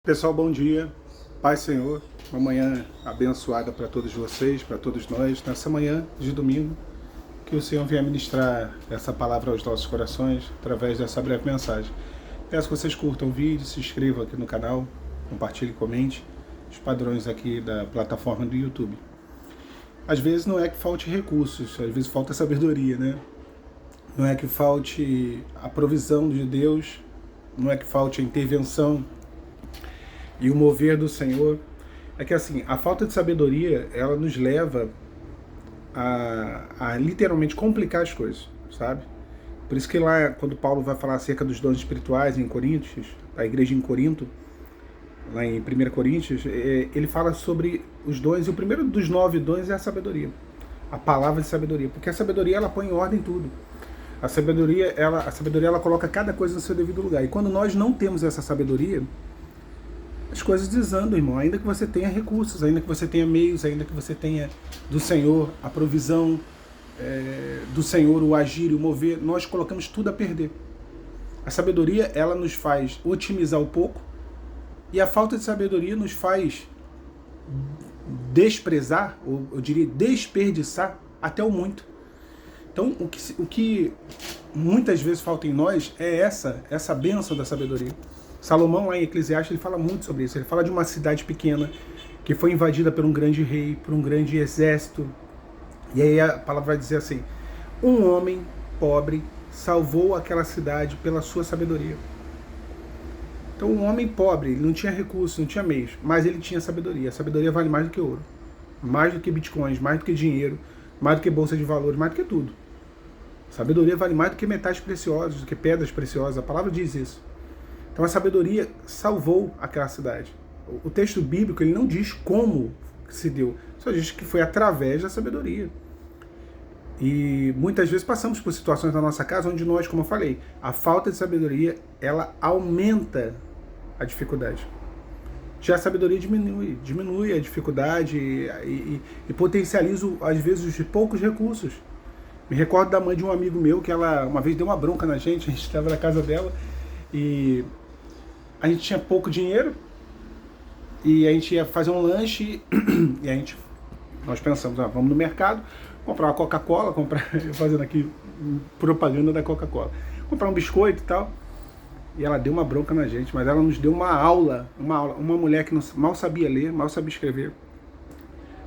Pessoal, bom dia, Paz Senhor, uma manhã abençoada para todos vocês, para todos nós, nessa manhã de domingo, que o Senhor venha ministrar essa palavra aos nossos corações, através dessa breve mensagem. Peço que vocês curtam o vídeo, se inscrevam aqui no canal, compartilhem, comente, os padrões aqui da plataforma do YouTube. Às vezes não é que falte recursos, às vezes falta sabedoria, né? Não é que falte a provisão de Deus, não é que falte a intervenção e o mover do Senhor. É que assim, a falta de sabedoria, ela nos leva a literalmente complicar as coisas, sabe? Por isso que lá, quando Paulo vai falar acerca dos dons espirituais em Coríntios, a igreja em Corinto, lá em 1 Coríntios, ele fala sobre os dons, e o primeiro dos 9 dons é a sabedoria, a palavra de sabedoria, porque a sabedoria, ela põe em ordem tudo. A sabedoria, ela coloca cada coisa no seu devido lugar, e quando nós não temos essa sabedoria, as coisas desandam, irmão. Ainda que você tenha recursos, ainda que você tenha meios, ainda que você tenha do Senhor a provisão, do Senhor o agir e o mover, nós colocamos tudo a perder. A sabedoria, ela nos faz otimizar o pouco, e a falta de sabedoria nos faz desprezar, ou eu diria desperdiçar, até o muito. Então, o que muitas vezes falta em nós é essa bênção da sabedoria. Salomão, lá em Eclesiastes, ele fala muito sobre isso. Ele fala de uma cidade pequena que foi invadida por um grande rei, por um grande exército. E aí a palavra vai dizer assim: um homem pobre salvou aquela cidade pela sua sabedoria. Então, um homem pobre, ele não tinha recursos, não tinha meios, mas ele tinha sabedoria. A sabedoria vale mais do que ouro, mais do que bitcoins, mais do que dinheiro, mais do que bolsa de valores, mais do que tudo. Sabedoria vale mais do que metais preciosos, do que pedras preciosas. A palavra diz isso. Então a sabedoria salvou aquela cidade. O texto bíblico, ele não diz como se deu, só diz que foi através da sabedoria. E muitas vezes passamos por situações na nossa casa onde nós, como eu falei, a falta de sabedoria, ela aumenta a dificuldade. Já a sabedoria diminui a dificuldade e potencializa, às vezes, os poucos recursos. Me recordo da mãe de um amigo meu, que ela uma vez deu uma bronca na gente, a gente estava na casa dela, e a gente tinha pouco dinheiro, e a gente ia fazer um lanche, e nós pensamos, vamos no mercado, comprar uma Coca-Cola, fazendo aqui propaganda da Coca-Cola, comprar um biscoito e tal, e ela deu uma bronca na gente, mas ela nos deu uma aula, uma mulher que mal sabia ler, mal sabia escrever,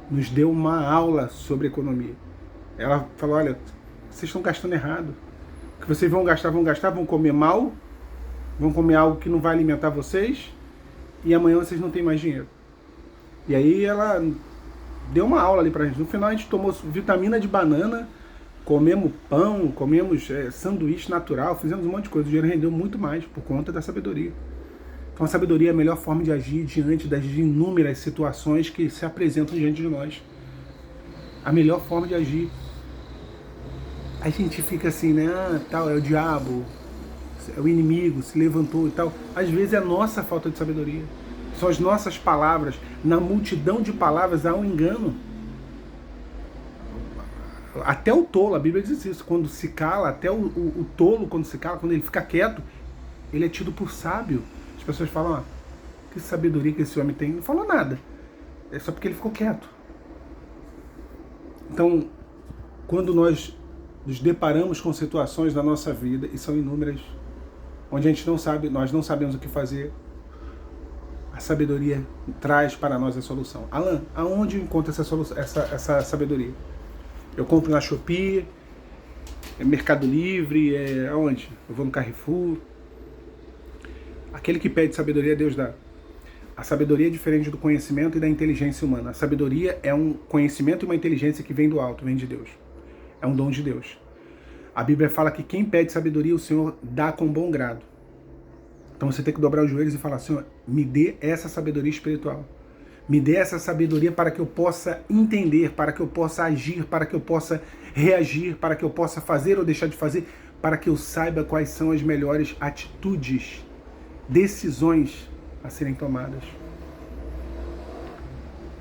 nos deu uma aula sobre economia. Ela falou: olha, vocês estão gastando errado, o que vocês vão gastar, vão comer mal, vão comer algo que não vai alimentar vocês, e amanhã vocês não têm mais dinheiro. E aí ela deu uma aula ali pra gente. No final a gente tomou vitamina de banana, comemos pão, comemos sanduíche natural, fizemos um monte de coisa. O dinheiro rendeu muito mais por conta da sabedoria. Então a sabedoria é a melhor forma de agir diante das inúmeras situações que se apresentam diante de nós. A melhor forma de agir. A gente fica assim, né? Tal, é o diabo, o inimigo se levantou e tal. Às vezes é a nossa falta de sabedoria. São as nossas palavras. Na multidão de palavras há um engano. Até o tolo, a Bíblia diz isso, quando se cala, até o tolo, quando se cala, quando ele fica quieto, ele é tido por sábio. As pessoas falam: que sabedoria que esse homem tem. Não falou nada. É só porque ele ficou quieto. Então, quando nós nos deparamos com situações na nossa vida, e são inúmeras, onde a gente não sabe, nós não sabemos o que fazer, a sabedoria traz para nós a solução. Alan, aonde eu encontro essa sabedoria? Eu compro na Shopee, Mercado Livre, aonde? Eu vou no Carrefour. Aquele que pede sabedoria, Deus dá. A sabedoria é diferente do conhecimento e da inteligência humana. A sabedoria é um conhecimento e uma inteligência que vem do alto, vem de Deus. É um dom de Deus. A Bíblia fala que quem pede sabedoria, o Senhor dá com bom grado. Então você tem que dobrar os joelhos e falar: Senhor, me dê essa sabedoria espiritual. Me dê essa sabedoria para que eu possa entender, para que eu possa agir, para que eu possa reagir, para que eu possa fazer ou deixar de fazer, para que eu saiba quais são as melhores atitudes, decisões a serem tomadas.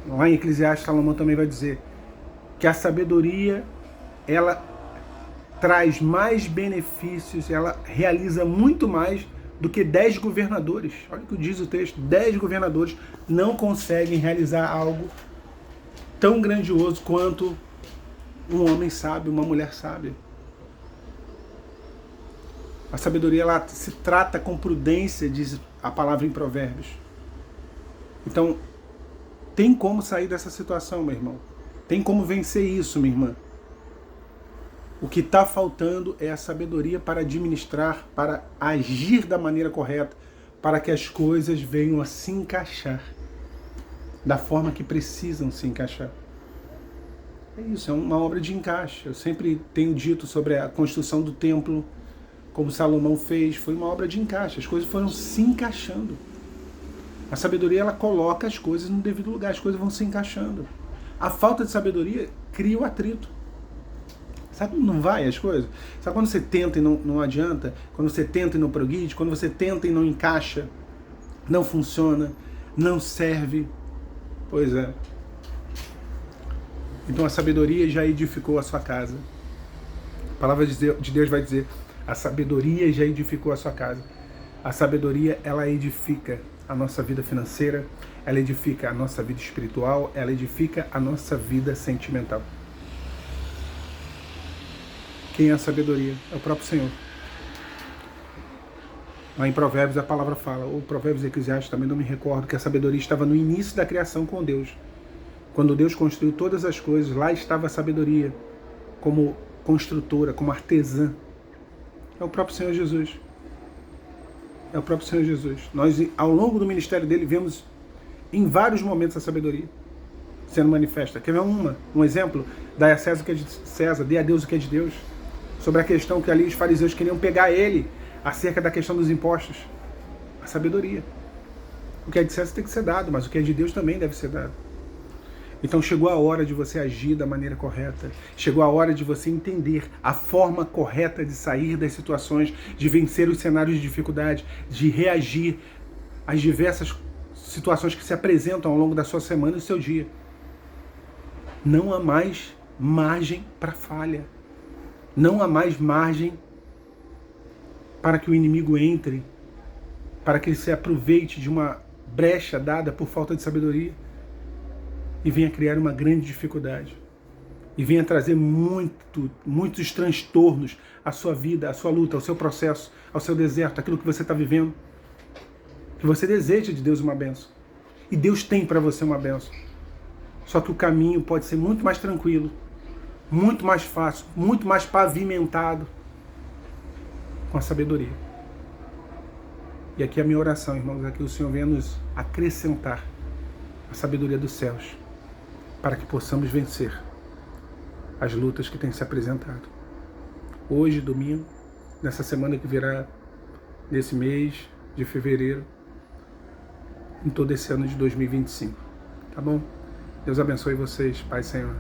Lá em Eclesiastes, Salomão também vai dizer que a sabedoria, ela traz mais benefícios, ela realiza muito mais do que 10 governadores. Olha o que diz o texto. 10 governadores não conseguem realizar algo tão grandioso quanto um homem sábio, uma mulher sábia. A sabedoria, ela se trata com prudência, diz a palavra em Provérbios. Então, tem como sair dessa situação, meu irmão. Tem como vencer isso, minha irmã. O que está faltando é a sabedoria para administrar, para agir da maneira correta, para que as coisas venham a se encaixar da forma que precisam se encaixar. É isso, é uma obra de encaixe. Eu sempre tenho dito sobre a construção do templo, como Salomão fez, foi uma obra de encaixe. As coisas foram se encaixando. A sabedoria, ela coloca as coisas no devido lugar, as coisas vão se encaixando. A falta de sabedoria cria o atrito. Sabe como não vai as coisas? Sabe quando você tenta e não adianta? Quando você tenta e não progride? Quando você tenta e não encaixa? Não funciona? Não serve? Pois é. Então a sabedoria já edificou a sua casa. A palavra de Deus vai dizer: a sabedoria já edificou a sua casa. A sabedoria, ela edifica a nossa vida financeira, ela edifica a nossa vida espiritual, ela edifica a nossa vida sentimental. Quem é a sabedoria? É o próprio Senhor. Lá em Provérbios a palavra fala, ou Provérbios e Eclesiastes, também não me recordo, que a sabedoria estava no início da criação com Deus. Quando Deus construiu todas as coisas, lá estava a sabedoria, como construtora, como artesã. É o próprio Senhor Jesus. É o próprio Senhor Jesus. Nós, ao longo do ministério dele, vemos em vários momentos a sabedoria sendo manifesta. Quer ver um exemplo? Dai a César o que é de César, dê a Deus o que é de Deus. Sobre a questão que ali os fariseus queriam pegar ele acerca da questão dos impostos. A sabedoria. O que é de César tem que ser dado, mas o que é de Deus também deve ser dado. Então chegou a hora de você agir da maneira correta. Chegou a hora de você entender a forma correta de sair das situações, de vencer os cenários de dificuldade, de reagir às diversas situações que se apresentam ao longo da sua semana e do seu dia. Não há mais margem para falha. Não há mais margem para que o inimigo entre, para que ele se aproveite de uma brecha dada por falta de sabedoria e venha criar uma grande dificuldade. E venha trazer muitos transtornos à sua vida, à sua luta, ao seu processo, ao seu deserto, aquilo que você está vivendo. Que você deseja de Deus uma bênção. E Deus tem para você uma bênção. Só que o caminho pode ser muito mais tranquilo, muito mais fácil, muito mais pavimentado com a sabedoria. E aqui a minha oração, irmãos, é que o Senhor venha nos acrescentar a sabedoria dos céus, para que possamos vencer as lutas que têm se apresentado. Hoje, domingo, nessa semana que virá, nesse mês de fevereiro, em todo esse ano de 2025. Tá bom? Deus abençoe vocês, Pai, Senhor.